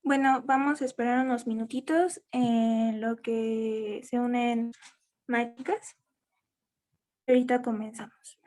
Bueno, vamos a esperar unos minutitos en lo que se unen más chicas. Ahorita comenzamos.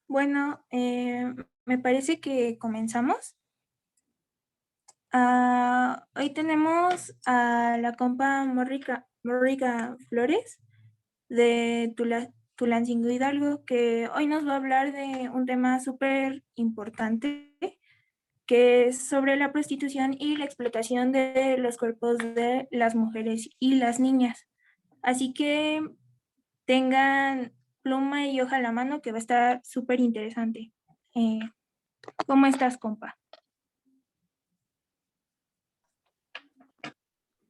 Bueno, me parece que comenzamos. Hoy tenemos a la compa Morrica Flores de Tulancingo Hidalgo, que hoy nos va a hablar de un tema súper importante, que es sobre la prostitución y la explotación de los cuerpos de las mujeres y las niñas. Así que tengan pluma y hoja a la mano, que va a estar súper interesante. ¿Cómo estás, compa?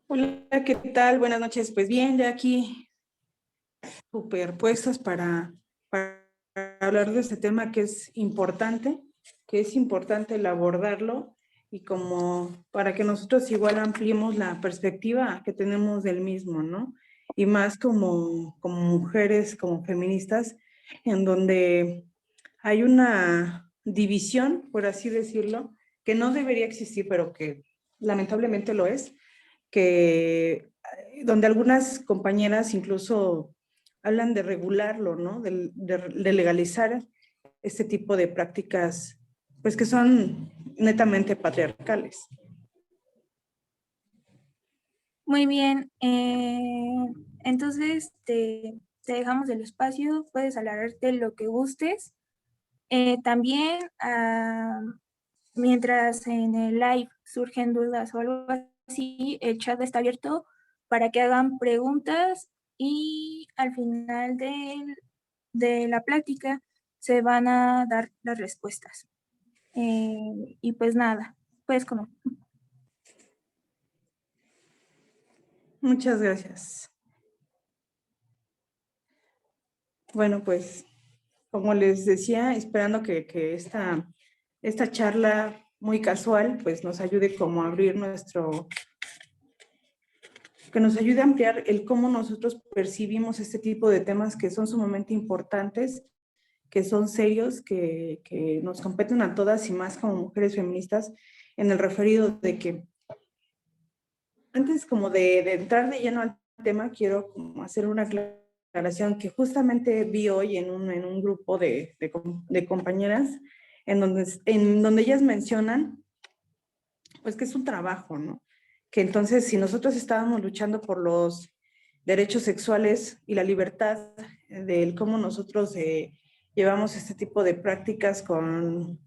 Hola, ¿qué tal? Buenas noches. Pues bien, ya aquí superpuestas para hablar de este tema que es importante el abordarlo y como para que nosotros igual ampliemos la perspectiva que tenemos del mismo, ¿no? Y más como mujeres, como feministas, en donde hay una división, por así decirlo, que no debería existir, pero que lamentablemente lo es, que donde algunas compañeras incluso hablan de regularlo, ¿no? De legalizar este tipo de prácticas, pues que son netamente patriarcales. Muy bien, entonces te dejamos el espacio, puedes alargarte lo que gustes. También, mientras en el live surgen dudas o algo así, el chat está abierto para que hagan preguntas y al final de la plática se van a dar las respuestas. Y pues nada, puedes comer. Muchas gracias. Bueno, pues como les decía, esperando que esta charla muy casual pues nos ayude como a abrir que nos ayude a ampliar el cómo nosotros percibimos este tipo de temas que son sumamente importantes, que son serios, que nos competen a todas y más como mujeres feministas, en el referido de que antes como de entrar de lleno al tema, quiero como hacer una aclaración que justamente vi hoy en un grupo de compañeras en donde ellas mencionan pues que es un trabajo, ¿no? Que entonces si nosotros estábamos luchando por los derechos sexuales y la libertad del cómo nosotros llevamos este tipo de prácticas con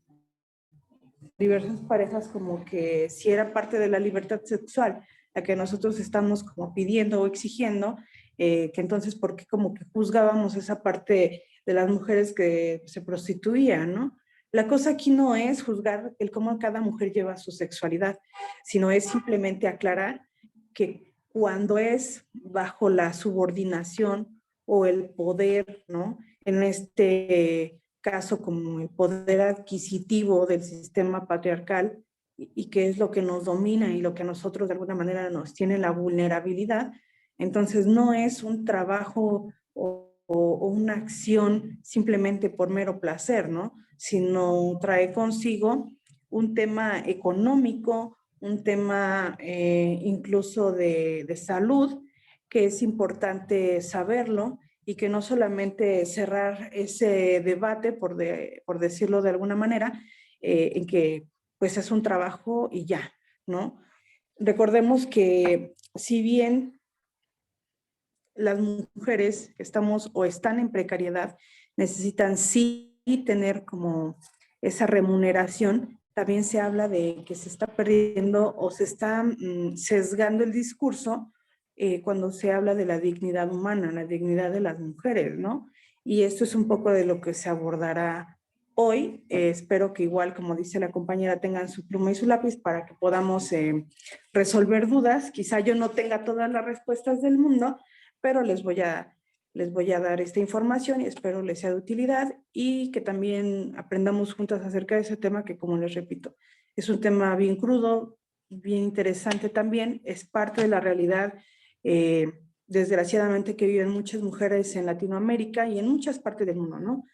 diversas parejas, como que si era parte de la libertad sexual la que nosotros estamos como pidiendo o exigiendo, que entonces por qué como que juzgábamos esa parte de las mujeres que se prostituían, ¿no? La cosa aquí no es juzgar el cómo cada mujer lleva su sexualidad, sino es simplemente aclarar que cuando es bajo la subordinación o el poder, ¿no? En este caso como el poder adquisitivo del sistema patriarcal y que es lo que nos domina y lo que a nosotros de alguna manera nos tiene la vulnerabilidad, entonces no es un trabajo o una acción simplemente por mero placer, ¿no? Sino trae consigo un tema económico, un tema incluso de salud, que es importante saberlo y que no solamente cerrar ese debate, por decirlo de alguna manera, en que pues es un trabajo y ya, ¿no? Recordemos que si bien las mujeres estamos o están en precariedad, necesitan sí tener como esa remuneración, también se habla de que se está perdiendo o se está sesgando el discurso cuando se habla de la dignidad humana, la dignidad de las mujeres, ¿no? Y esto es un poco de lo que se abordará hoy. Espero que igual, como dice la compañera, tengan su pluma y su lápiz para que podamos resolver dudas. Quizá yo no tenga todas las respuestas del mundo, pero les voy a dar esta información y espero les sea de utilidad y que también aprendamos juntas acerca de ese tema que, como les repito, es un tema bien crudo, bien interesante también, es parte de la realidad desgraciadamente que viven muchas mujeres en Latinoamérica y en muchas partes del mundo, ¿no?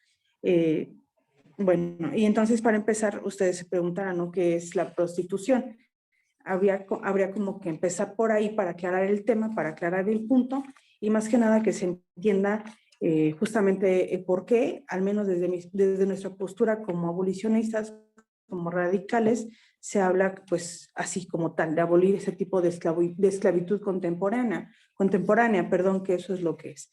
Eh, bueno, y entonces para empezar, ustedes se preguntarán, ¿no? ¿Qué es la prostitución? Habría como que empezar por ahí para aclarar el tema, para aclarar el punto y más que nada que se entienda justamente por qué, al menos desde nuestra postura como abolicionistas, como radicales, se habla pues así como tal, de abolir ese tipo de esclavitud contemporánea, perdón, que eso es lo que es.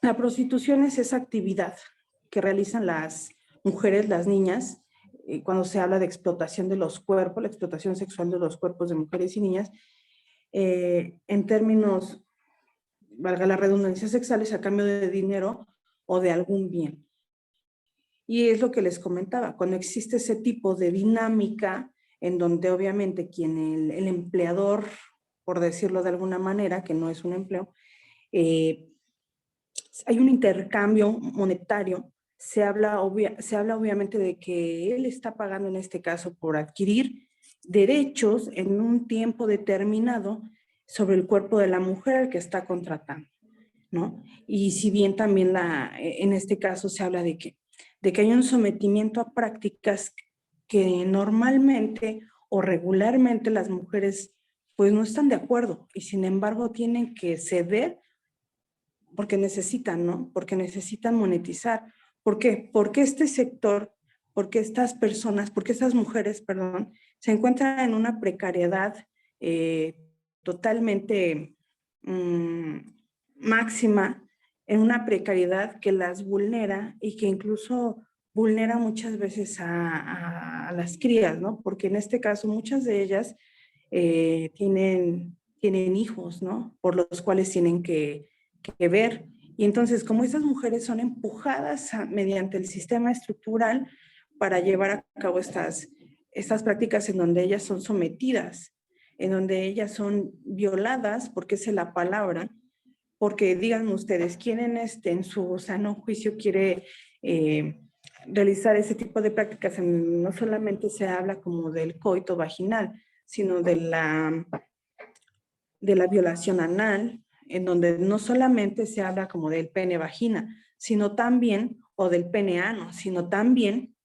La prostitución es esa actividad que realizan las mujeres, las niñas, cuando se habla de explotación de los cuerpos, la explotación sexual de los cuerpos de mujeres y niñas, en términos, valga la redundancia, sexuales a cambio de dinero o de algún bien. Y es lo que les comentaba, cuando existe ese tipo de dinámica, en donde obviamente quien el empleador, por decirlo de alguna manera, que no es un empleo, hay un intercambio monetario, se habla obviamente de que él está pagando en este caso por adquirir derechos en un tiempo determinado sobre el cuerpo de la mujer al que está contratando, ¿no? Y si bien también en este caso se habla de que hay un sometimiento a prácticas que normalmente o regularmente las mujeres pues no están de acuerdo y sin embargo tienen que ceder porque necesitan, ¿no? Porque necesitan monetizar. ¿Por qué? Porque este sector, porque estas personas, porque estas mujeres, perdón, se encuentran en una precariedad eh, totalmente máxima, en una precariedad que las vulnera y que incluso vulnera muchas veces a las crías, ¿no? Porque en este caso muchas de ellas tienen hijos, ¿no? Por los cuales tienen que ver. Y entonces, como estas mujeres son empujadas mediante el sistema estructural para llevar a cabo estas prácticas en donde ellas son sometidas, en donde ellas son violadas, porque esa es la palabra, porque digan ustedes, ¿quién en su sano juicio quiere realizar ese tipo de prácticas? No solamente se habla como del coito vaginal, sino de la violación anal, en donde no solamente se habla como del pene vagina, sino también, o del pene ano, sino también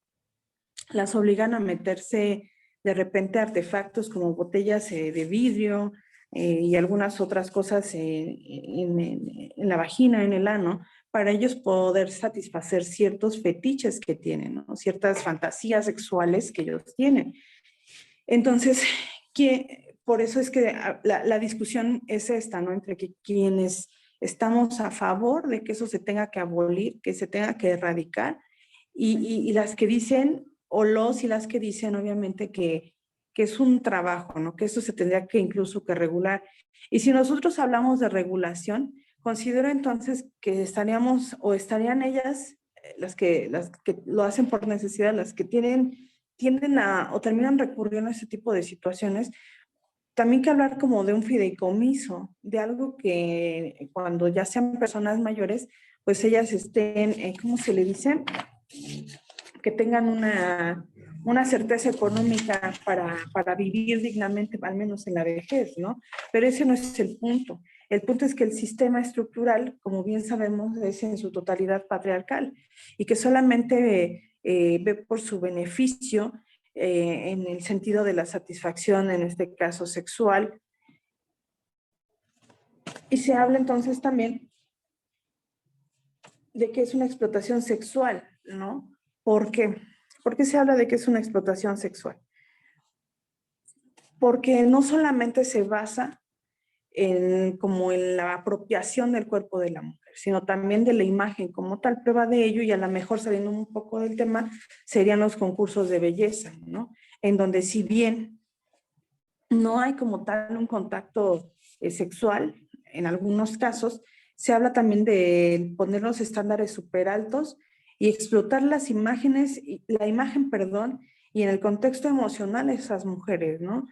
las obligan a meterse de repente artefactos como botellas de vidrio y algunas otras cosas en la vagina, en el ano, para ellos poder satisfacer ciertos fetiches que tienen, ¿no? Ciertas fantasías sexuales que ellos tienen. Entonces, por eso es que la discusión es esta, ¿no? Entre quienes estamos a favor de que eso se tenga que abolir, que se tenga que erradicar, y las que dicen, o los y las que dicen, obviamente, que es un trabajo, ¿no? Que eso se tendría que incluso que regular. Y si nosotros hablamos de regulación, considero entonces que estaríamos, o estarían ellas, las que lo hacen por necesidad, las que tienden o terminan recurriendo a ese tipo de situaciones, también que hablar como de un fideicomiso, de algo que cuando ya sean personas mayores, pues ellas estén, ¿cómo se le dice? Que tengan una certeza económica para vivir dignamente, al menos en la vejez, ¿no? Pero ese no es el punto. El punto es que el sistema estructural, como bien sabemos, es en su totalidad patriarcal y que solamente ve por su beneficio en el sentido de la satisfacción, en este caso sexual. Y se habla entonces también de que es una explotación sexual, ¿no? ¿Por qué? ¿Por qué se habla de que es una explotación sexual? Porque no solamente se basa como en la apropiación del cuerpo de la mujer, sino también de la imagen como tal. Prueba de ello, y a lo mejor saliendo un poco del tema, serían los concursos de belleza, ¿no? En donde si bien no hay como tal un contacto sexual, en algunos casos, se habla también de poner los estándares súper altos y explotar las imágenes, la imagen, perdón, y en el contexto emocional de esas mujeres, ¿no?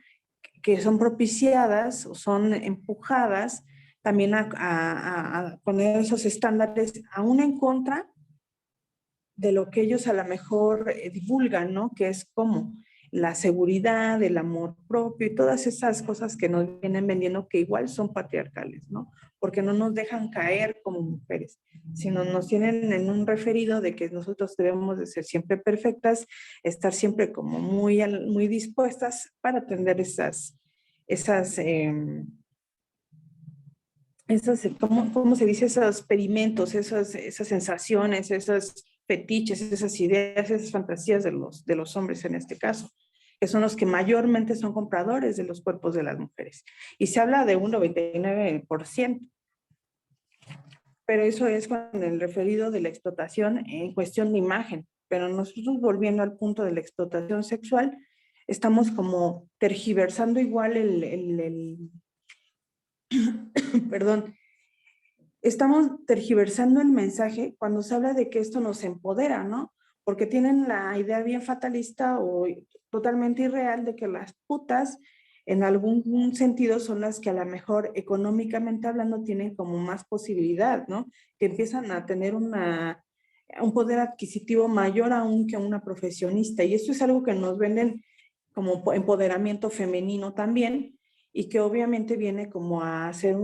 Que son propiciadas o son empujadas también a poner esos estándares aún en contra de lo que ellos a lo mejor divulgan, ¿no? Que es como la seguridad, el amor propio y todas esas cosas que nos vienen vendiendo que igual son patriarcales, ¿no? Porque no nos dejan caer como mujeres, sino nos tienen en un referido de que nosotros debemos de ser siempre perfectas, estar siempre como muy dispuestas para atender esas, ¿cómo se dice? Esos experimentos, esas sensaciones, esos fetiches, esas ideas, esas fantasías de los hombres en este caso, que son los que mayormente son compradores de los cuerpos de las mujeres. Y se habla de un 99%, pero eso es con el referido de la explotación en cuestión de imagen. Pero nosotros volviendo al punto de la explotación sexual, estamos como tergiversando igual perdón, estamos tergiversando el mensaje cuando se habla de que esto nos empodera, ¿no? porque tienen la idea bien fatalista o totalmente irreal de que las putas en algún sentido son las que a lo mejor económicamente hablando tienen como más posibilidad, ¿no? Que empiezan a tener un poder adquisitivo mayor aún que una profesionista. Y esto es algo que nos venden como empoderamiento femenino también, y que obviamente viene como a hacer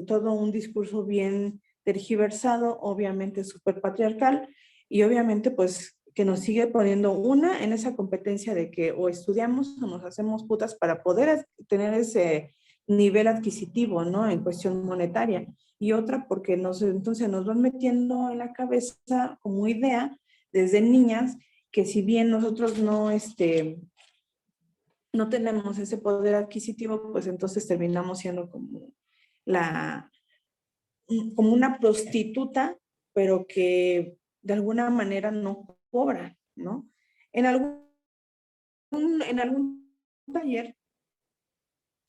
todo un discurso bien tergiversado, obviamente súper patriarcal, y obviamente pues que nos sigue poniendo una en esa competencia de que o estudiamos o nos hacemos putas para poder tener ese nivel adquisitivo, ¿no? En cuestión monetaria. Y otra porque entonces nos van metiendo en la cabeza como idea desde niñas que si bien nosotros no tenemos ese poder adquisitivo, pues entonces terminamos siendo la, como una prostituta, pero que de alguna manera no cobra, ¿no? En algún taller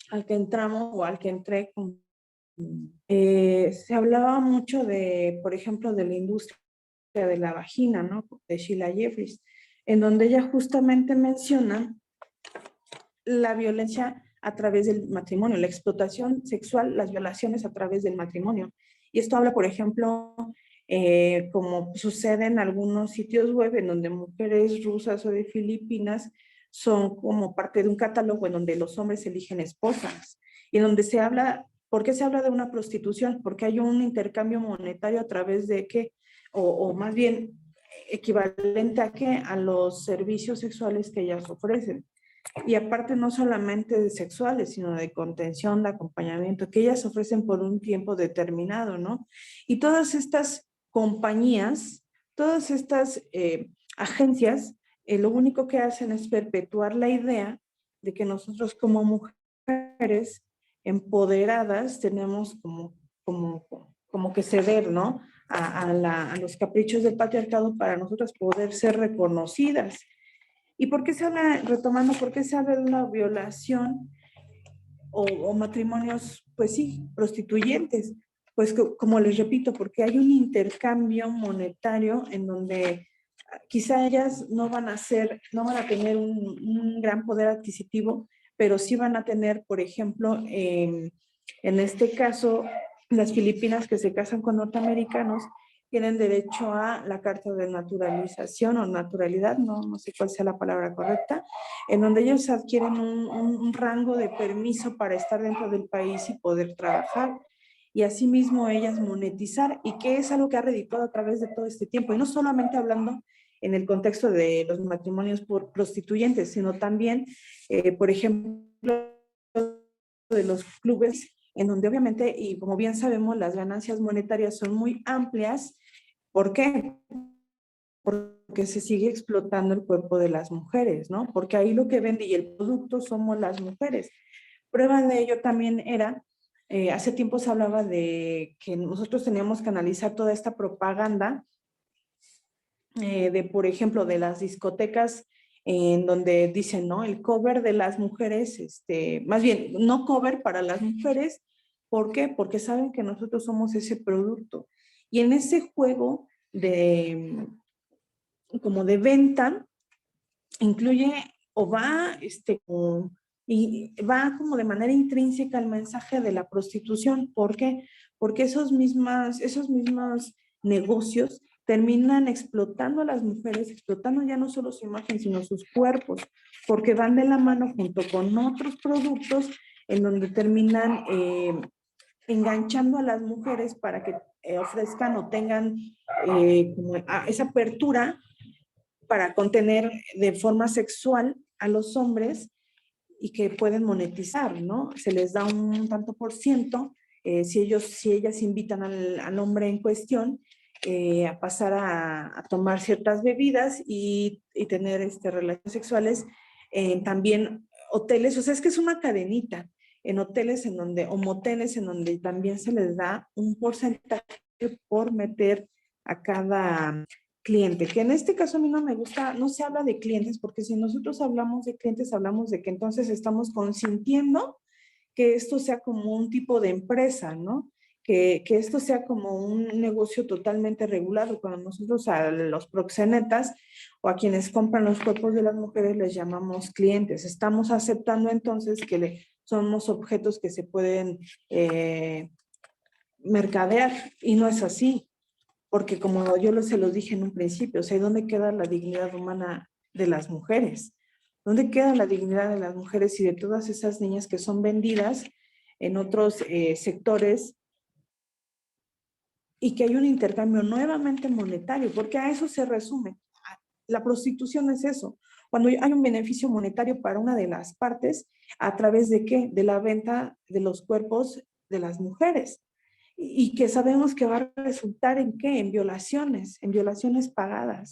al que entramos o al que entré, se hablaba mucho de, por ejemplo, de la industria de la vagina, ¿no? De Sheila Jeffries, en donde ella justamente menciona la violencia a través del matrimonio, la explotación sexual, las violaciones a través del matrimonio. Y esto habla, por ejemplo, como sucede en algunos sitios web en donde mujeres rusas o de Filipinas son como parte de un catálogo en donde los hombres eligen esposas y en donde se habla, ¿por qué se habla de una prostitución? Porque hay un intercambio monetario a través de qué, o más bien equivalente a qué, a los servicios sexuales que ellas ofrecen. Y aparte no solamente de sexuales, sino de contención, de acompañamiento, que ellas ofrecen por un tiempo determinado, ¿no? Y todas estas compañías, todas estas agencias, lo único que hacen es perpetuar la idea de que nosotros como mujeres empoderadas tenemos como que ceder, ¿no? A los caprichos del patriarcado para nosotras poder ser reconocidas. ¿Y por qué se habla, retomando, por qué se habla de una violación o matrimonios, pues sí, prostituyentes? Pues como les repito, porque hay un intercambio monetario en donde quizá ellas no van a tener un gran poder adquisitivo, pero sí van a tener, por ejemplo, en este caso, las filipinas que se casan con norteamericanos tienen derecho a la carta de naturalización o naturalidad, no sé cuál sea la palabra correcta, en donde ellos adquieren un rango de permiso para estar dentro del país y poder trabajar. Y asimismo ellas monetizar, y que es algo que ha redituado a través de todo este tiempo. Y no solamente hablando en el contexto de los matrimonios por prostituyentes, sino también, por ejemplo, de los clubes, en donde obviamente, y como bien sabemos, las ganancias monetarias son muy amplias. ¿Por qué? Porque se sigue explotando el cuerpo de las mujeres, ¿no? Porque ahí lo que vende y el producto somos las mujeres. Prueba de ello también era, hace tiempo se hablaba de que nosotros teníamos que analizar toda esta propaganda de, por ejemplo, de las discotecas en donde dicen, ¿no? El cover de las mujeres, más bien, no cover para las mujeres. ¿Por qué? Porque saben que nosotros somos ese producto. Y en ese juego como de venta, incluye o va, y va como de manera intrínseca el mensaje de la prostitución. ¿Por qué? Porque esos mismos negocios terminan explotando a las mujeres, explotando ya no solo su imagen, sino sus cuerpos, porque van de la mano junto con otros productos en donde terminan enganchando a las mujeres para que ofrezcan o tengan como esa apertura para contener de forma sexual a los hombres y que pueden monetizar, ¿no? Se les da un tanto por ciento si ellas invitan al hombre en cuestión a pasar a tomar ciertas bebidas y tener relaciones sexuales en también hoteles, o sea, es que es una cadenita en hoteles en donde, o moteles en donde también se les da un porcentaje por meter a cada cliente, que en este caso a mí no me gusta, no se habla de clientes, porque si nosotros hablamos de clientes, hablamos de que entonces estamos consintiendo que esto sea como un tipo de empresa, ¿no? que esto sea como un negocio totalmente regulado, cuando nosotros a los proxenetas o a quienes compran los cuerpos de las mujeres les llamamos clientes. Estamos aceptando entonces que somos objetos que se pueden mercadear, y no es así, porque como yo se los dije en un principio, o sea, ¿dónde queda la dignidad humana de las mujeres? ¿Dónde queda la dignidad de las mujeres y de todas esas niñas que son vendidas en otros sectores, y que hay un intercambio nuevamente monetario? Porque a eso se resume. La prostitución es eso. Cuando hay un beneficio monetario para una de las partes, ¿a través de qué? De la venta de los cuerpos de las mujeres. Y que sabemos que va a resultar ¿en qué? En violaciones pagadas.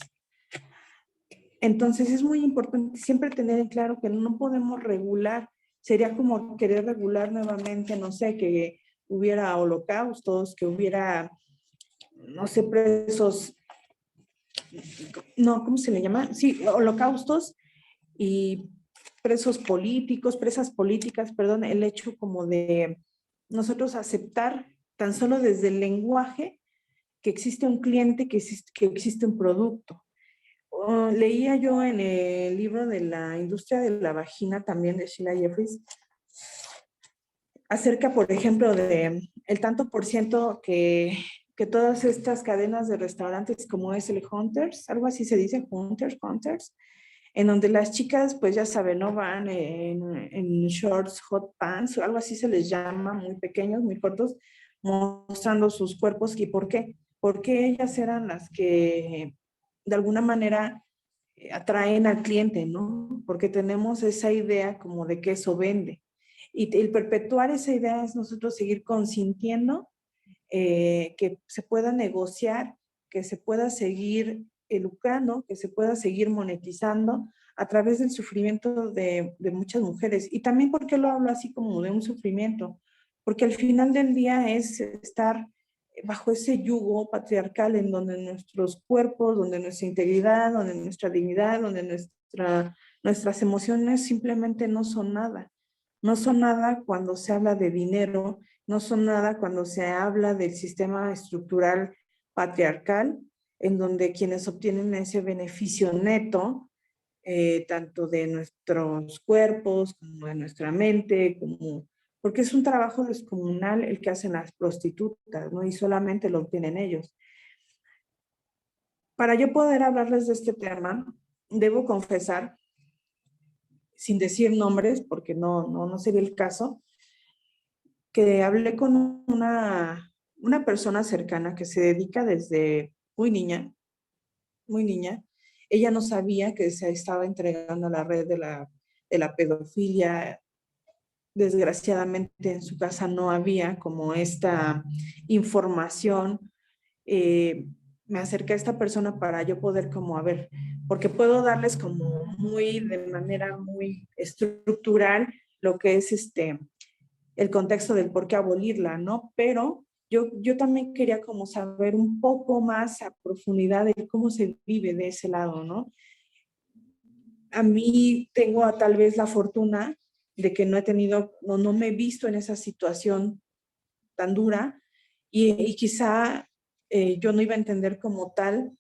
Entonces es muy importante siempre tener en claro que no podemos regular. Sería como querer regular nuevamente, no sé, que hubiera holocaustos, que hubiera, no sé, presos, no, ¿cómo se le llama? Sí, holocaustos y presos políticos, presas políticas, perdón, el hecho como de nosotros aceptar tan solo desde el lenguaje que existe un cliente, que existe un producto. Leía yo en el libro de la industria de la vagina también de Sheila Jeffries acerca, por ejemplo, de el tanto por ciento que todas estas cadenas de restaurantes como es el Hunters, algo así se dice, Hunters, en donde las chicas, pues ya saben, ¿no? Van en shorts, hot pants, o algo así se les llama, muy pequeños, muy cortos, mostrando sus cuerpos. ¿Y por qué? Porque ellas eran las que de alguna manera atraen al cliente, ¿no? Porque tenemos esa idea como de que eso vende. Y el perpetuar esa idea es nosotros seguir consintiendo que se pueda negociar, que se pueda seguir lucrando, que se pueda seguir monetizando a través del sufrimiento de muchas mujeres. Y también, ¿por qué lo hablo así como de un sufrimiento? Porque al final del día es estar bajo ese yugo patriarcal en donde nuestros cuerpos, donde nuestra integridad, donde nuestra dignidad, donde nuestras emociones simplemente no son nada. No son nada cuando se habla de dinero, no son nada cuando se habla del sistema estructural patriarcal, en donde quienes obtienen ese beneficio neto, tanto de nuestros cuerpos como de nuestra mente, porque es un trabajo descomunal el que hacen las prostitutas, ¿no? Y solamente lo obtienen ellos. Para yo poder hablarles de este tema, debo confesar, sin decir nombres, porque no sería el caso, que hablé con una persona cercana que se dedica desde muy niña. Ella no sabía que se estaba entregando a la red de la pedofilia. Desgraciadamente en su casa no había como esta información. Me acerqué a esta persona para yo poder como, a ver, porque puedo darles como de manera muy estructural lo que es el contexto del por qué abolirla, ¿no? Pero yo también quería como saber un poco más a profundidad de cómo se vive de ese lado, ¿no? A mí tengo tal vez la fortuna de que no he tenido, no me he visto en esa situación tan dura, y quizá yo no iba a entender como tal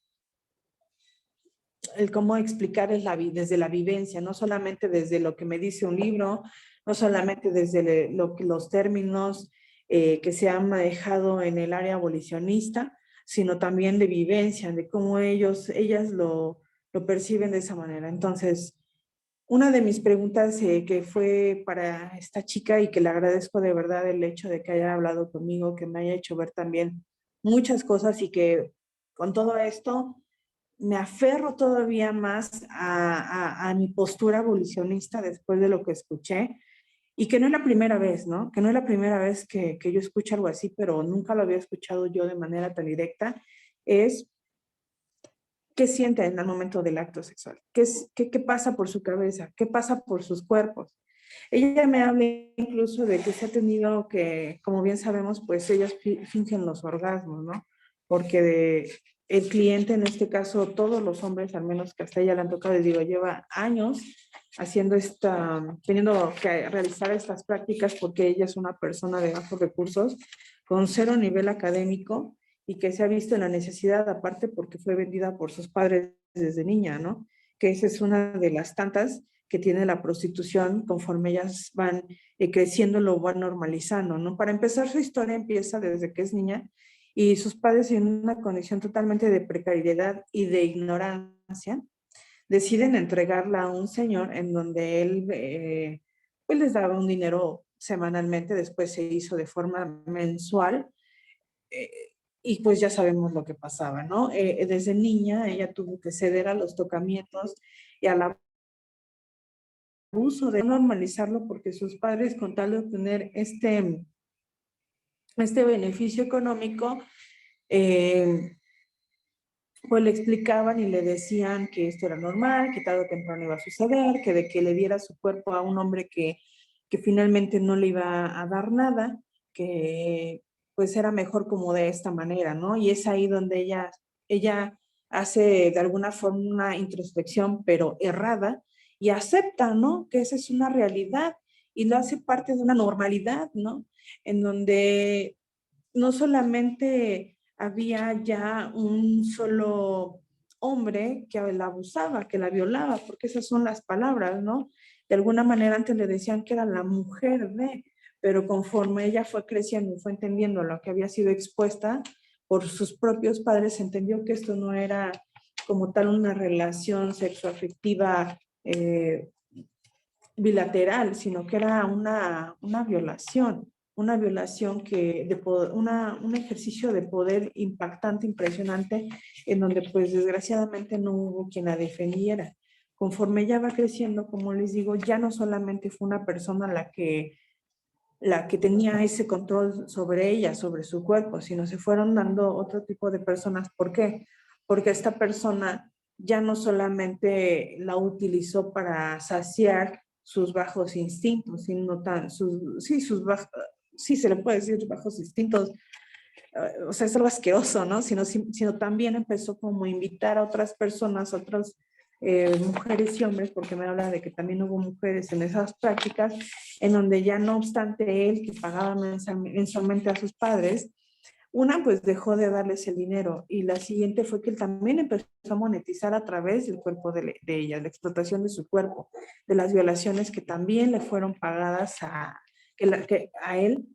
el cómo explicar desde la vivencia, no solamente desde lo que me dice un libro, no solamente desde los términos que se han manejado en el área abolicionista, sino también de vivencia, de cómo ellas lo perciben de esa manera. Entonces, una de mis preguntas que fue para esta chica, y que le agradezco de verdad el hecho de que haya hablado conmigo, que me haya hecho ver también muchas cosas, y que con todo esto me aferro todavía más a mi postura abolicionista después de lo que escuché, y que no es la primera vez, ¿no? Que no es la primera vez que yo escucho algo así, pero nunca lo había escuchado yo de manera tan directa. Es qué siente en el momento del acto sexual, qué pasa por su cabeza, qué pasa por sus cuerpos. Ella me habla incluso de que se ha tenido que, como bien sabemos, pues ellas fingen los orgasmos, ¿no? Porque el cliente, en este caso, todos los hombres, al menos que hasta ella le han tocado, les digo, lleva años haciendo teniendo que realizar estas prácticas, porque ella es una persona de bajos recursos, con cero nivel académico y que se ha visto en la necesidad, aparte porque fue vendida por sus padres desde niña, ¿no? Que esa es una de las tantas que tiene la prostitución conforme ellas van creciendo, lo van normalizando, ¿no? Para empezar, su historia empieza desde que es niña y sus padres en una condición totalmente de precariedad y de ignorancia, deciden entregarla a un señor en donde él pues les daba un dinero semanalmente, después se hizo de forma mensual, eh, y pues ya sabemos lo que pasaba, ¿no? Desde niña ella tuvo que ceder a los tocamientos y al abuso, de normalizarlo, porque sus padres, con tal de obtener este beneficio económico, eh, pues le explicaban y le decían que esto era normal, que tarde o temprano iba a suceder, que de que le diera su cuerpo a un hombre que finalmente no le iba a dar nada, que pues era mejor como de esta manera, ¿no? Y es ahí donde ella hace de alguna forma una introspección, pero errada, y acepta, ¿no? Que esa es una realidad y lo hace parte de una normalidad, ¿no? En donde no solamente había ya un solo hombre que la abusaba, que la violaba, porque esas son las palabras, ¿no? De alguna manera antes le decían que era la mujer de, pero conforme ella fue creciendo y fue entendiendo lo que había sido expuesta por sus propios padres, entendió que esto no era como tal una relación sexoafectiva bilateral, sino que era una violación que de un ejercicio de poder impactante, impresionante, en donde pues desgraciadamente no hubo quien la defendiera. Conforme ella va creciendo, como les digo, ya no solamente fue una persona la que tenía ese control sobre ella, sobre su cuerpo, sino se fueron dando otro tipo de personas. ¿Por qué? Porque esta persona ya no solamente la utilizó para saciar sus bajos instintos, sino sí se le puede decir bajos instintos, o sea, es algo asqueroso, ¿no? Sino también empezó como a invitar a otras personas, otras mujeres y hombres, porque me habla de que también hubo mujeres en esas prácticas, en donde ya no obstante él, que pagaba mensualmente a sus padres, una pues dejó de darles el dinero y la siguiente fue que él también empezó a monetizar a través del cuerpo de ella, la explotación de su cuerpo, de las violaciones que también le fueron pagadas a él,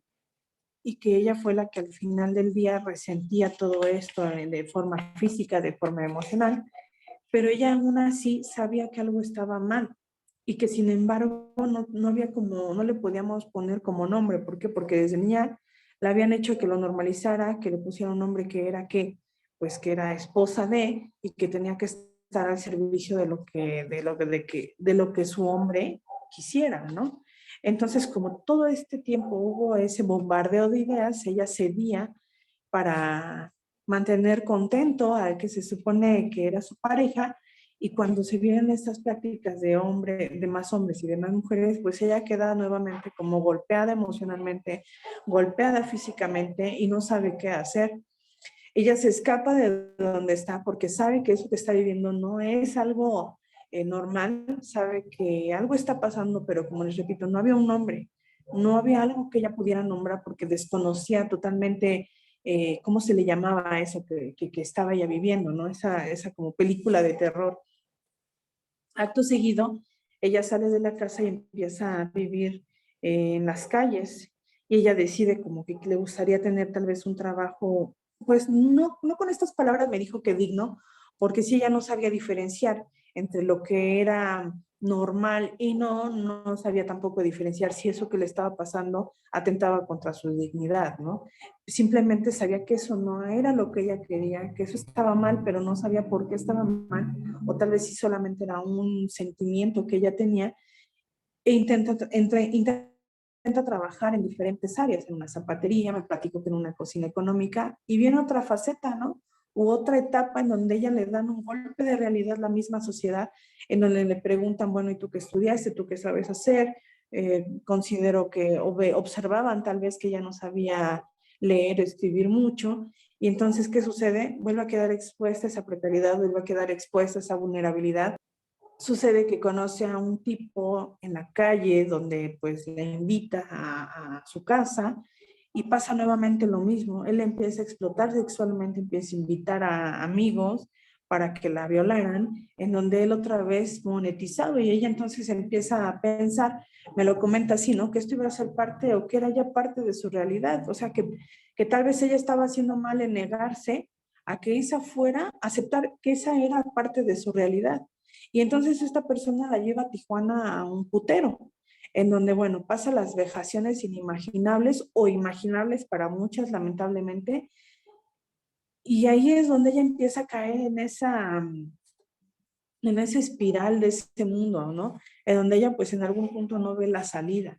y que ella fue la que al final del día resentía todo esto de forma física, de forma emocional, pero ella aún así sabía que algo estaba mal y que sin embargo no había como, no le podíamos poner como nombre. ¿Por qué? Porque desde niña la habían hecho que lo normalizara, que le pusiera un nombre que era pues que era esposa de y que tenía que estar al servicio de lo que su hombre quisiera, ¿no? Entonces, como todo este tiempo hubo ese bombardeo de ideas, ella cedía para mantener contento al que se supone que era su pareja, y cuando se vienen estas prácticas de más hombres y de más mujeres, pues ella queda nuevamente como golpeada emocionalmente, golpeada físicamente y no sabe qué hacer. Ella se escapa de donde está porque sabe que eso que está viviendo no es algo normal, sabe que algo está pasando, pero como les repito, no había un nombre, no había algo que ella pudiera nombrar porque desconocía totalmente cómo se le llamaba a eso que estaba ella viviendo, ¿no? Esa como película de terror. Acto seguido, ella sale de la casa y empieza a vivir en las calles, y ella decide como que le gustaría tener tal vez un trabajo, pues no con estas palabras me dijo que digno, porque si ella no sabía diferenciar entre lo que era normal y no sabía tampoco diferenciar si eso que le estaba pasando atentaba contra su dignidad, ¿no? Simplemente sabía que eso no era lo que ella quería, que eso estaba mal, pero no sabía por qué estaba mal, o tal vez si solamente era un sentimiento que ella tenía, e intenta trabajar en diferentes áreas, en una zapatería, me platico que en una cocina económica, y viene otra faceta, ¿no? U otra etapa en donde ella le dan un golpe de realidad la misma sociedad, en donde le preguntan, bueno, ¿y tú qué estudiaste? ¿Tú qué sabes hacer? Considero que observaban tal vez que ella no sabía leer, escribir mucho, y entonces, ¿qué sucede? Vuelve a quedar expuesta a esa precariedad, vuelve a quedar expuesta a esa vulnerabilidad. Sucede que conoce a un tipo en la calle donde pues le invita a su casa, y pasa nuevamente lo mismo. Él empieza a explotar sexualmente, empieza a invitar a amigos para que la violaran, en donde él otra vez monetizado y ella entonces empieza a pensar, me lo comenta así, ¿no? Que esto iba a ser parte o que era ya parte de su realidad, o sea, que tal vez ella estaba haciendo mal en negarse a que esa fuera, aceptar que esa era parte de su realidad. Y entonces esta persona la lleva a Tijuana a un putero, en donde, bueno, pasa las vejaciones inimaginables o imaginables para muchas, lamentablemente, y ahí es donde ella empieza a caer en esa espiral de ese mundo, ¿no? En donde ella, pues, en algún punto no ve la salida.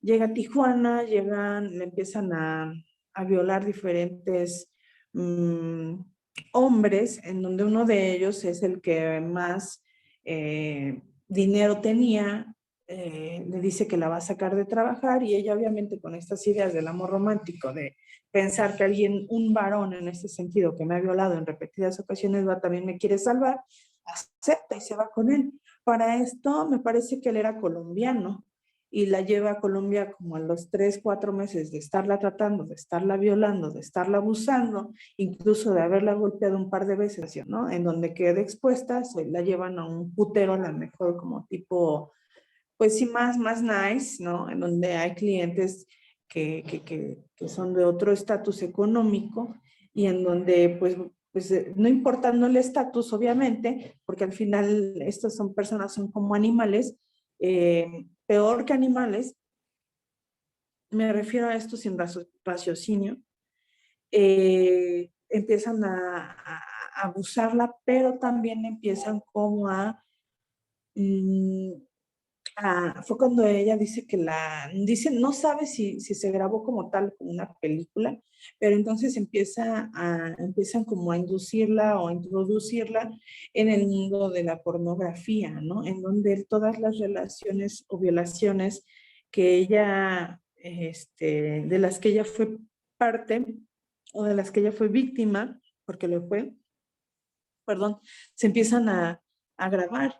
Llega a Tijuana, le empiezan a violar diferentes mm, hombres, en donde uno de ellos es el que más dinero tenía, le dice que la va a sacar de trabajar y ella obviamente con estas ideas del amor romántico, de pensar que alguien, un varón en este sentido, que me ha violado en repetidas ocasiones, va, también me quiere salvar, acepta y se va con él. Para esto me parece que él era colombiano y la lleva a Colombia como a los 3, 4 meses de estarla tratando, de estarla violando, de estarla abusando, incluso de haberla golpeado un par de veces, ¿no? En donde quede expuesta, se la llevan a un putero, a lo mejor como tipo, pues sí, más nice, ¿no? En donde hay clientes que son de otro estatus económico y en donde, pues no importando el estatus, obviamente, porque al final estas son personas, son como animales, peor que animales, me refiero a esto sin raciocinio, empiezan a abusarla, pero también empiezan como mm, fue cuando ella dice dice, no sabe si se grabó como tal, como una película, pero entonces empiezan como a inducirla o a introducirla en el mundo de la pornografía, ¿no? En donde todas las relaciones o violaciones que ella, de las que ella fue parte o de las que ella fue víctima, porque lo fue, perdón, se empiezan a grabar,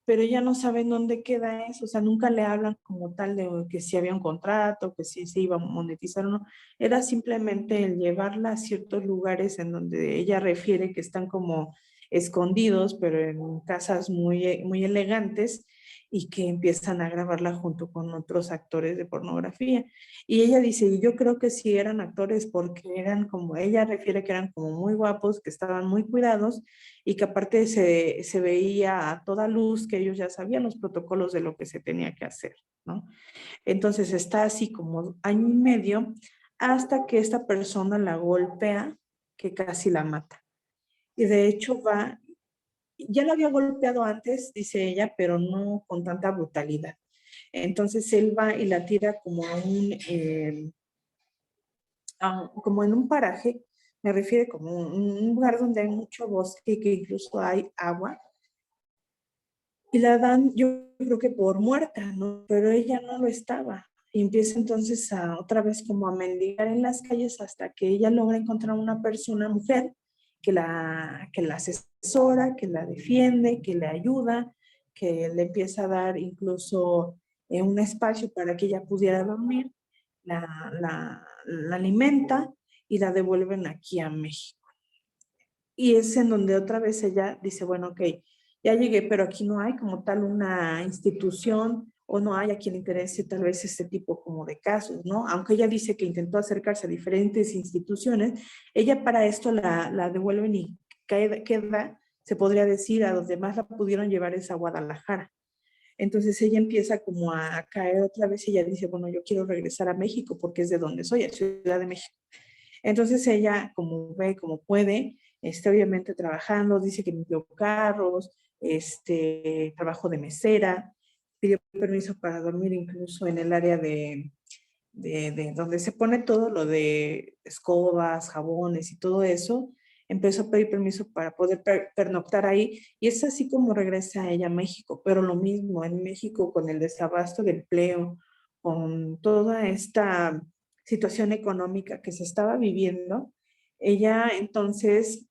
pero ella no sabe en dónde queda eso, o sea, nunca le hablan como tal de que si había un contrato, que si se iba a monetizar o no, era simplemente el llevarla a ciertos lugares en donde ella refiere que están como escondidos, pero en casas muy elegantes y que empiezan a grabarla junto con otros actores de pornografía. Y ella dice, yo creo que sí eran actores porque eran como, ella refiere que eran como muy guapos, que estaban muy cuidados y que aparte se veía a toda luz que ellos ya sabían los protocolos de lo que se tenía que hacer, ¿no? Entonces está así como año y medio hasta que esta persona la golpea, que casi la mata. Y de hecho ya la había golpeado antes, dice ella, pero no con tanta brutalidad. Entonces él va y la tira como como en un paraje, me refiero como un lugar donde hay mucho bosque y que incluso hay agua, y la dan, yo creo que por muerta, ¿no? Pero ella no lo estaba. Y empieza entonces otra vez como a mendigar en las calles hasta que ella logra encontrar una persona, mujer, que la asesora, que la defiende, que le ayuda, que le empieza a dar incluso un espacio para que ella pudiera dormir, la alimenta y la devuelven aquí a México. Y es en donde otra vez ella dice, bueno, ok, ya llegué, pero aquí no hay como tal una institución o no hay a quien le interese tal vez este tipo como de casos, ¿no? Aunque ella dice que intentó acercarse a diferentes instituciones, ella para esto la devuelven y queda, se podría decir, a donde más la pudieron llevar es a Guadalajara. Entonces ella empieza como a caer otra vez y ella dice, bueno, yo quiero regresar a México porque es de donde soy, a Ciudad de México. Entonces ella, como ve, como puede, obviamente trabajando, dice que limpió carros, trabajo de mesera, pidió permiso para dormir incluso en el área de donde se pone todo lo de escobas, jabones y todo eso, empezó a pedir permiso para poder pernoctar ahí y es así como regresa ella a México, pero lo mismo en México con el desabasto de empleo, con toda esta situación económica que se estaba viviendo, ella entonces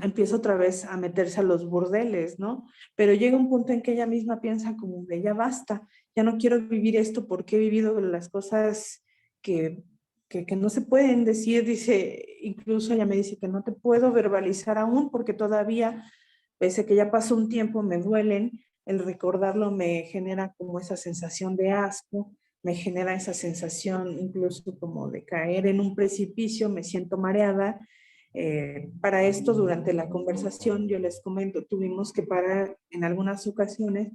empieza otra vez a meterse a los burdeles, ¿no? Pero llega un punto en que ella misma piensa como de ya basta, ya no quiero vivir esto porque he vivido las cosas que, que no se pueden decir, dice, incluso ella me dice que no te puedo verbalizar aún porque todavía, pese a que ya pasó un tiempo, me duelen, el recordarlo me genera como esa sensación de asco, me genera esa sensación incluso como de caer en un precipicio, me siento mareada. Para esto, durante la conversación, yo les comento, tuvimos que parar en algunas ocasiones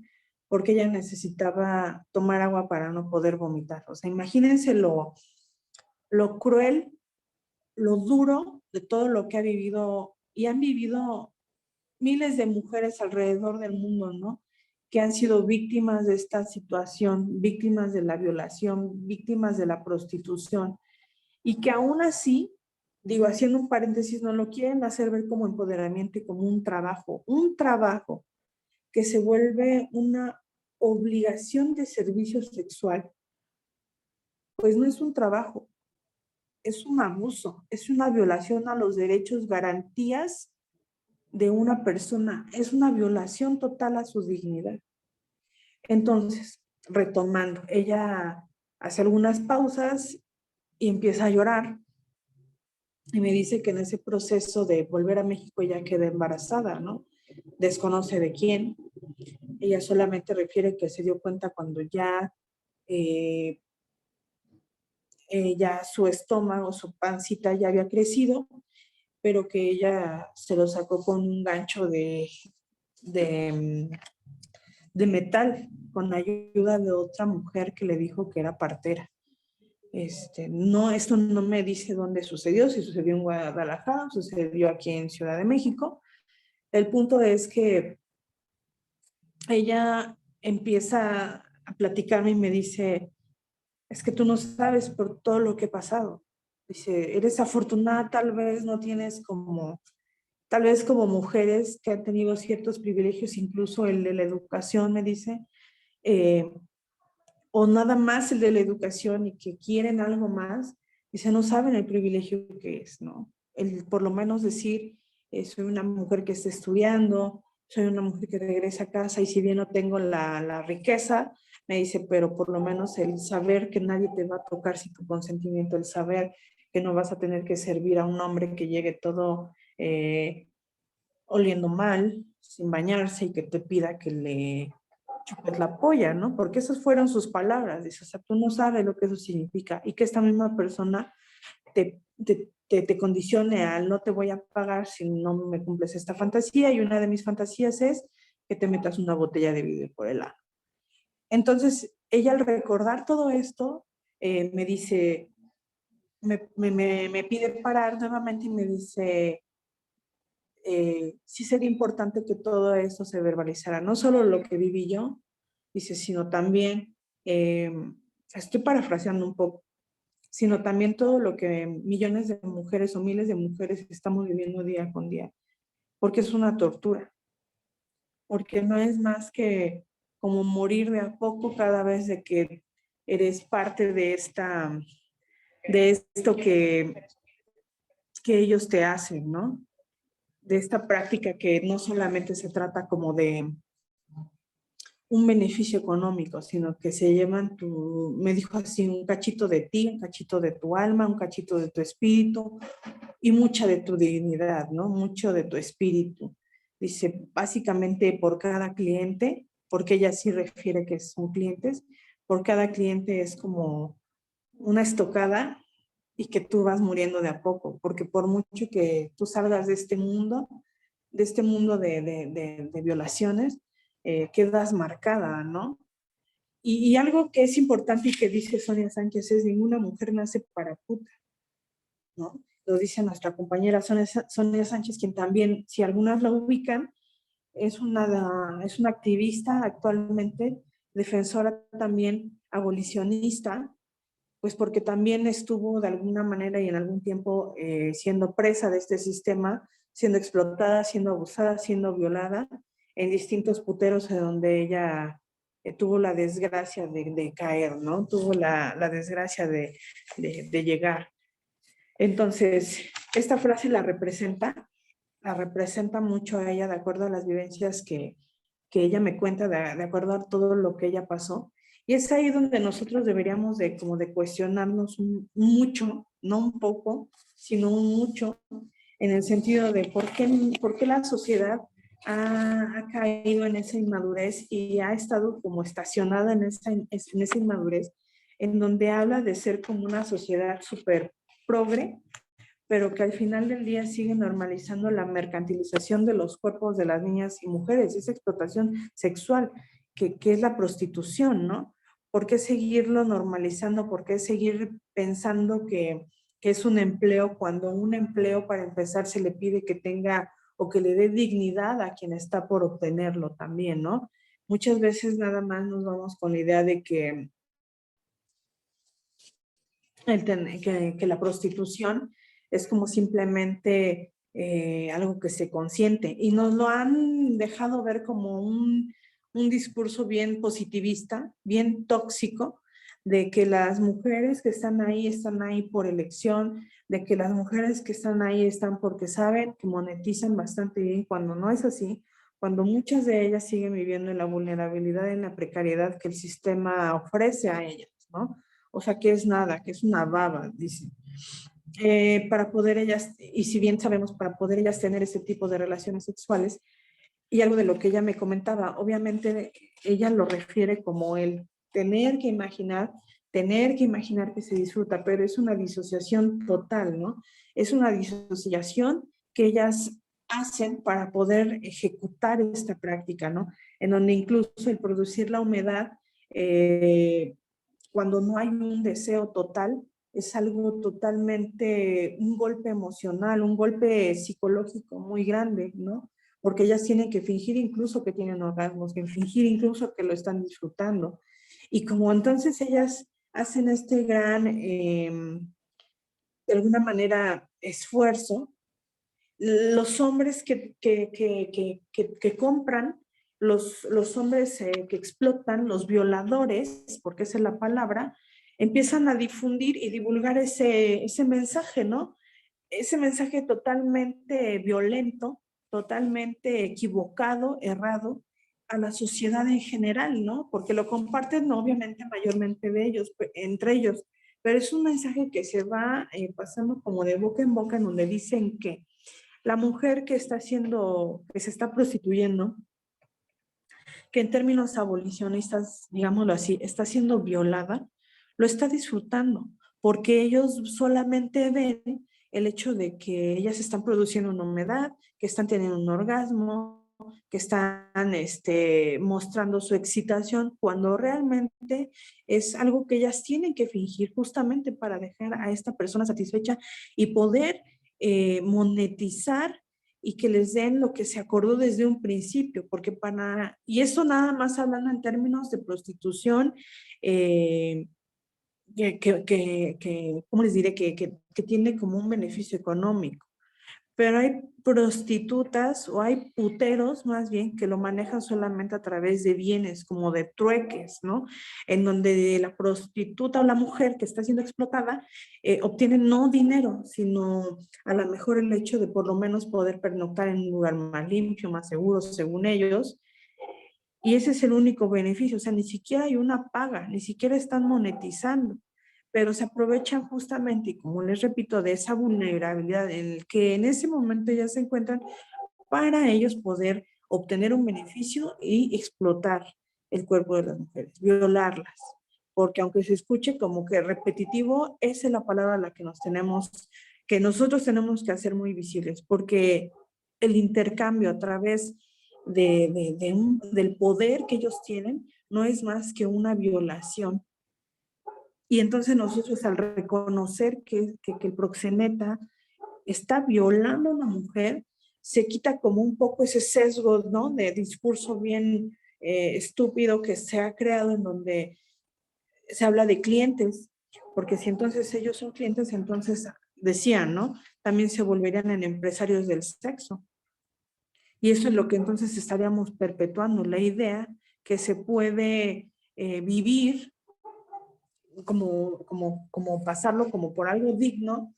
porque ella necesitaba tomar agua para no poder vomitar. O sea, imagínense lo cruel, lo duro de todo lo que ha vivido y han vivido miles de mujeres alrededor del mundo, ¿no? Que han sido víctimas de esta situación, víctimas de la violación, víctimas de la prostitución, y que aún así, digo, haciendo un paréntesis, no lo quieren hacer ver como empoderamiento y como un trabajo que se vuelve una obligación de servicio sexual, pues no es un trabajo, es un abuso, es una violación a los derechos, garantías de una persona, es una violación total a su dignidad. Entonces, retomando, ella hace algunas pausas y empieza a llorar y me dice que en ese proceso de volver a México ella queda embarazada, ¿no? Desconoce de quién. Ella solamente refiere que se dio cuenta cuando eh, ya su estómago, su pancita ya había crecido, pero que ella se lo sacó con un gancho de, de metal, con ayuda de otra mujer que le dijo que era partera. No, esto no me dice dónde sucedió, si sucedió en Guadalajara, sucedió aquí en Ciudad de México. El punto es que ella empieza a platicarme y me dice, es que tú no sabes por todo lo que he pasado. Dice, eres afortunada, tal vez no tienes como, tal vez como mujeres que han tenido ciertos privilegios, incluso el de la educación, me dice, eh, o nada más el de la educación y que quieren algo más, dice, no saben el privilegio que es, ¿no? El por lo menos decir, soy una mujer que está estudiando, soy una mujer que regresa a casa y si bien no tengo la riqueza, me dice, pero por lo menos el saber que nadie te va a tocar sin tu consentimiento, el saber que no vas a tener que servir a un hombre que llegue todo oliendo mal, sin bañarse y que te pida que le chupes la polla, ¿no? Porque esas fueron sus palabras. Dice, o sea, tú no sabes lo que eso significa y que esta misma persona te condicione al no te voy a pagar si no me cumples esta fantasía y una de mis fantasías es que te metas una botella de vidrio por el ano. Entonces, ella al recordar todo esto, me dice, me pide parar nuevamente y me dice, sí sería importante que todo esto se verbalizara, no solo lo que viví yo, dice, sino también, estoy parafraseando un poco, sino también todo lo que millones de mujeres o miles de mujeres estamos viviendo día con día, porque es una tortura, porque no es más que como morir de a poco cada vez de que eres parte de esto que ellos te hacen, ¿no? De esta práctica que no solamente se trata como de un beneficio económico, sino que se llevan me dijo así, un cachito de ti, un cachito de tu alma, un cachito de tu espíritu y mucha de tu dignidad, ¿no? Mucho de tu espíritu. Dice, básicamente por cada cliente, porque ella sí refiere que son clientes, por cada cliente es como una estocada y que tú vas muriendo de a poco, porque por mucho que tú salgas de este mundo de violaciones, quedas marcada, ¿no? Y algo que es importante y que dice Sonia Sánchez es, ninguna mujer nace para puta, ¿no? Lo dice nuestra compañera Sonia Sánchez, quien también, si algunas la ubican, es una activista actualmente, defensora también abolicionista, pues porque también estuvo de alguna manera y en algún tiempo siendo presa de este sistema, siendo explotada, siendo abusada, siendo violada en distintos puteros en donde ella tuvo la desgracia de caer, ¿no? Tuvo la desgracia de llegar. Entonces, esta frase la representa mucho a ella de acuerdo a las vivencias que ella me cuenta, de acuerdo a todo lo que ella pasó. Y es ahí donde nosotros deberíamos de como de cuestionarnos mucho, no un poco, sino un mucho, en el sentido de por qué la sociedad ha caído en esa inmadurez y ha estado como estacionada en esa inmadurez, en donde habla de ser como una sociedad súper progre, pero que al final del día sigue normalizando la mercantilización de los cuerpos de las niñas y mujeres, esa explotación sexual, que es la prostitución, ¿no? ¿Por qué seguirlo normalizando? ¿Por qué seguir pensando que es un empleo cuando un empleo para empezar se le pide que tenga o que le dé dignidad a quien está por obtenerlo también, ¿no? Muchas veces nada más nos vamos con la idea de que la prostitución es como simplemente algo que se consiente y nos lo han dejado ver como un discurso bien positivista, bien tóxico, de que las mujeres que están ahí por elección, de que las mujeres que están ahí están porque saben que monetizan bastante bien, cuando no es así, cuando muchas de ellas siguen viviendo en la vulnerabilidad, en la precariedad que el sistema ofrece a ellas, ¿no? O sea, que es nada, que es una baba, dice. Para poder ellas, y si bien sabemos, para poder ellas tener ese tipo de relaciones sexuales, y algo de lo que ella me comentaba, obviamente ella lo refiere como el tener que imaginar que se disfruta, pero es una disociación total, ¿no? Es una disociación que ellas hacen para poder ejecutar esta práctica, ¿no? En donde incluso el producir la humedad, cuando no hay un deseo total, es algo totalmente, un golpe emocional, un golpe psicológico muy grande, ¿no? Porque ellas tienen que fingir incluso que tienen orgasmos, que fingir incluso que lo están disfrutando. Y como entonces ellas hacen este gran, de alguna manera, esfuerzo, los hombres que compran, los hombres que explotan, los violadores, porque esa es la palabra, empiezan a difundir y divulgar ese mensaje, ¿no? Ese mensaje totalmente violento, totalmente equivocado, errado, a la sociedad en general, ¿no? Porque lo comparten, no, obviamente, mayormente de ellos, entre ellos, pero es un mensaje que se va pasando como de boca en boca, en donde dicen que la mujer que está haciendo, que se está prostituyendo, que en términos abolicionistas, digámoslo así, está siendo violada, lo está disfrutando, porque ellos solamente ven el hecho de que ellas están produciendo una humedad, que están teniendo un orgasmo, que están mostrando su excitación, cuando realmente es algo que ellas tienen que fingir justamente para dejar a esta persona satisfecha y poder monetizar y que les den lo que se acordó desde un principio, porque y eso nada más hablando en términos de prostitución, eh, ¿cómo les diré? Que tiene como un beneficio económico. Pero hay prostitutas o hay puteros más bien que lo manejan solamente a través de bienes, como de trueques, ¿no? En donde la prostituta o la mujer que está siendo explotada obtiene no dinero, sino a lo mejor el hecho de por lo menos poder pernoctar en un lugar más limpio, más seguro, según ellos. Y ese es el único beneficio, o sea, ni siquiera hay una paga, ni siquiera están monetizando, pero se aprovechan justamente, y como les repito, de esa vulnerabilidad en el que en ese momento ya se encuentran para ellos poder obtener un beneficio y explotar el cuerpo de las mujeres, violarlas. Porque aunque se escuche como que repetitivo, esa es la palabra a la que que nosotros tenemos que hacer muy visibles, porque el intercambio a través del poder que ellos tienen no es más que una violación. Y entonces nosotros al reconocer que el proxeneta está violando a una mujer, se quita como un poco ese sesgo, ¿no? De discurso bien estúpido que se ha creado en donde se habla de clientes, porque si entonces ellos son clientes, entonces decían, ¿no? También se volverían en empresarios del sexo. Y eso es lo que entonces estaríamos perpetuando, la idea que se puede vivir como pasarlo como por algo digno,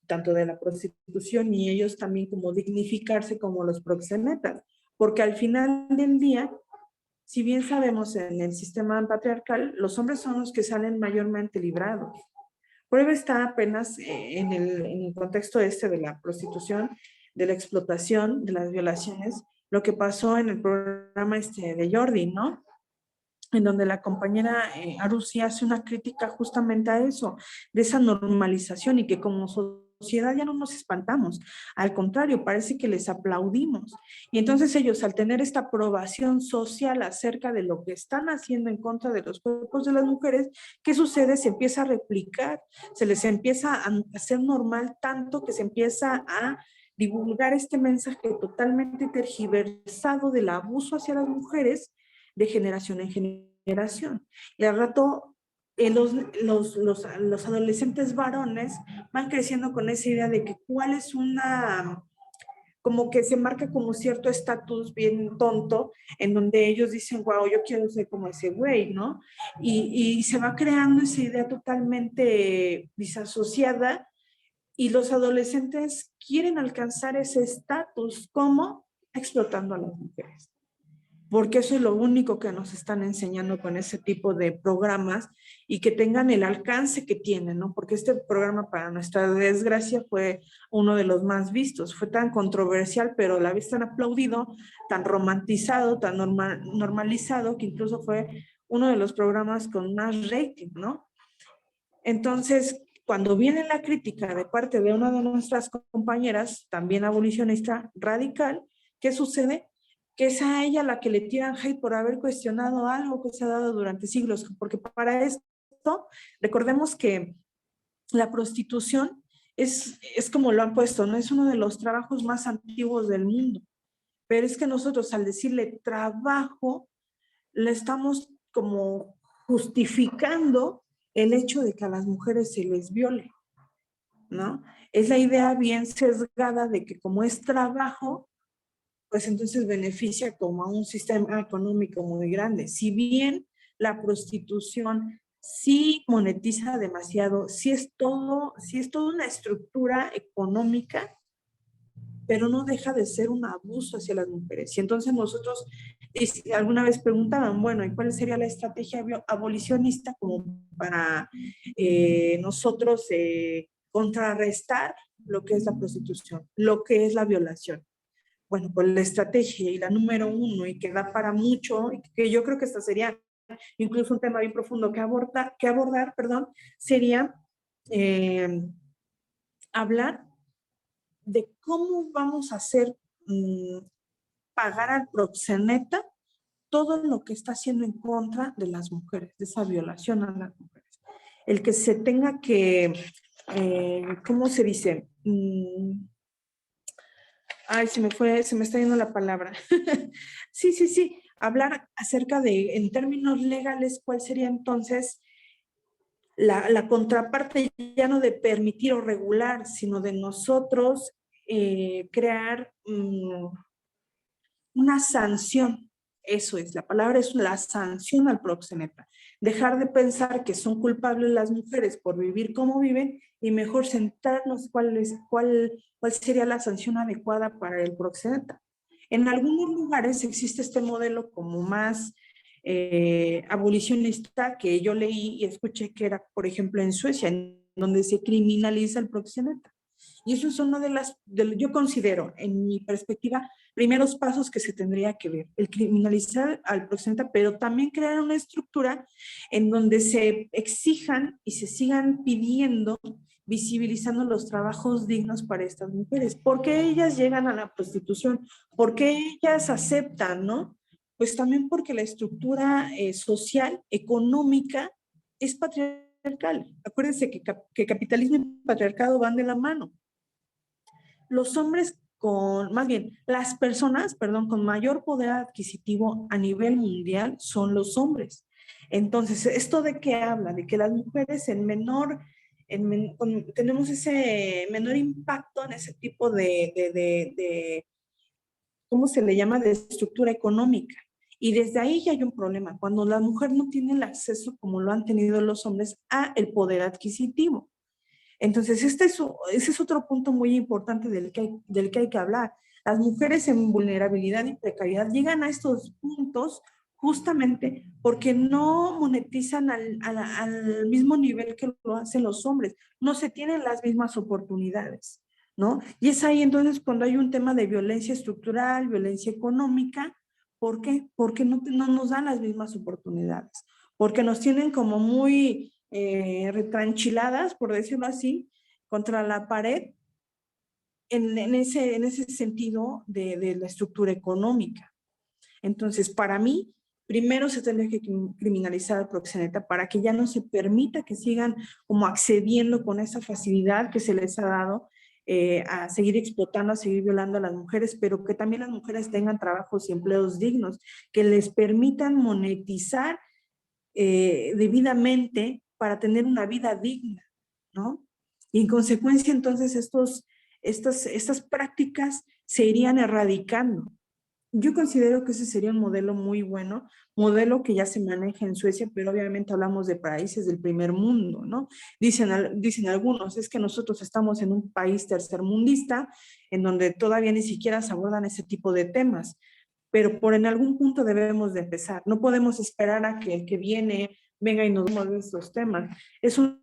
tanto de la prostitución y ellos también como dignificarse como los proxenetas, porque al final del día Si bien sabemos en el sistema patriarcal, los hombres son los que salen mayormente librados. Prueba está apenas en el contexto este de la prostitución, de la explotación, de las violaciones, lo que pasó en el programa este de Jordi, ¿no? En donde la compañera Arusi hace una crítica justamente a eso, de esa normalización y que como sociedad ya no nos espantamos, al contrario, parece que les aplaudimos. Y entonces ellos, al tener esta aprobación social acerca de lo que están haciendo en contra de los cuerpos de las mujeres, ¿qué sucede? Se empieza a replicar, se les empieza a hacer normal tanto que se empieza a divulgar este mensaje totalmente tergiversado del abuso hacia las mujeres de generación en generación. Y al rato los adolescentes varones van creciendo con esa idea de que cuál es una, como que se marca como cierto estatus bien tonto, en donde ellos dicen, wow, yo quiero ser como ese güey, ¿no? Y se va creando esa idea totalmente disasociada y los adolescentes quieren alcanzar ese estatus como explotando a las mujeres, porque eso es lo único que nos están enseñando con ese tipo de programas y que tengan el alcance que tienen, ¿no? Porque este programa, para nuestra desgracia, fue uno de los más vistos, fue tan controversial, pero a la vez tan aplaudido, tan romantizado, tan normalizado, que incluso fue uno de los programas con más rating, ¿no? Entonces, cuando viene la crítica de parte de una de nuestras compañeras, también abolicionista radical, ¿qué sucede? Que es a ella la que le tiran hate por haber cuestionado algo que se ha dado durante siglos, porque para esto, recordemos que la prostitución es como lo han puesto, ¿no? Es uno de los trabajos más antiguos del mundo, pero es que nosotros al decirle trabajo, le estamos como justificando el hecho de que a las mujeres se les viole, ¿no? Es la idea bien sesgada de que como es trabajo, pues entonces beneficia como a un sistema económico muy grande. Si bien la prostitución sí monetiza demasiado, sí es toda una estructura económica, pero no deja de ser un abuso hacia las mujeres. Y entonces nosotros alguna vez preguntaban, bueno, ¿y cuál sería la estrategia abolicionista como para nosotros contrarrestar lo que es la prostitución, lo que es la violación? Bueno, pues la estrategia y la número uno y que da para mucho, y que yo creo que esta sería incluso un tema bien profundo que abordar, perdón, sería hablar de cómo vamos a hacer pagar al proxeneta todo lo que está haciendo en contra de las mujeres, de esa violación a las mujeres. El que se tenga que, ¿cómo se dice? Ay, se me está yendo la palabra. Sí, hablar acerca de, en términos legales, cuál sería entonces la contraparte, ya no de permitir o regular, sino de nosotros crear una sanción. Eso es, la palabra es la sanción al proxeneta. Dejar de pensar que son culpables las mujeres por vivir como viven y mejor centrarnos cuál sería la sanción adecuada para el proxeneta. En algunos lugares existe este modelo como más abolicionista que yo leí y escuché que era, por ejemplo, en Suecia, en donde se criminaliza el proxeneta. Y eso es una yo considero, en mi perspectiva, primeros pasos que se tendría que ver. El criminalizar al proxeneta, pero también crear una estructura en donde se exijan y se sigan pidiendo, visibilizando los trabajos dignos para estas mujeres. ¿Por qué ellas llegan a la prostitución? ¿Por qué ellas aceptan, no? Pues también porque la estructura social, económica, es patriarcal. Acuérdense que capitalismo y patriarcado van de la mano. Los hombres más bien, las personas, perdón, con mayor poder adquisitivo a nivel mundial son los hombres. Entonces, ¿esto de qué habla? De que las mujeres tenemos ese menor impacto en ese tipo de ¿cómo se le llama? De estructura económica. Y desde ahí ya hay un problema, cuando la mujer no tiene el acceso, como lo han tenido los hombres, a el poder adquisitivo. Entonces, ese es otro punto muy importante del que hay que hablar. Las mujeres en vulnerabilidad y precariedad llegan a estos puntos justamente porque no monetizan al mismo nivel que lo hacen los hombres, no se tienen las mismas oportunidades, ¿no? Y es ahí entonces cuando hay un tema de violencia estructural, violencia económica. ¿Por qué? Porque no nos dan las mismas oportunidades, porque nos tienen como muy retranchiladas, por decirlo así, contra la pared en ese sentido de la estructura económica. Entonces, para mí, primero se tendría que criminalizar al proxeneta para que ya no se permita que sigan como accediendo con esa facilidad que se les ha dado a seguir explotando, a seguir violando a las mujeres, pero que también las mujeres tengan trabajos y empleos dignos, que les permitan monetizar debidamente para tener una vida digna, ¿no? Y en consecuencia, entonces, estas prácticas se irían erradicando. Yo considero que ese sería un modelo muy bueno, modelo que ya se maneja en Suecia, pero obviamente hablamos de países del primer mundo, ¿no? Dicen algunos, es que nosotros estamos en un país tercermundista, en donde todavía ni siquiera se abordan ese tipo de temas, pero por en algún punto debemos de empezar. No podemos esperar a que el que viene venga y nos mueva estos temas. Es un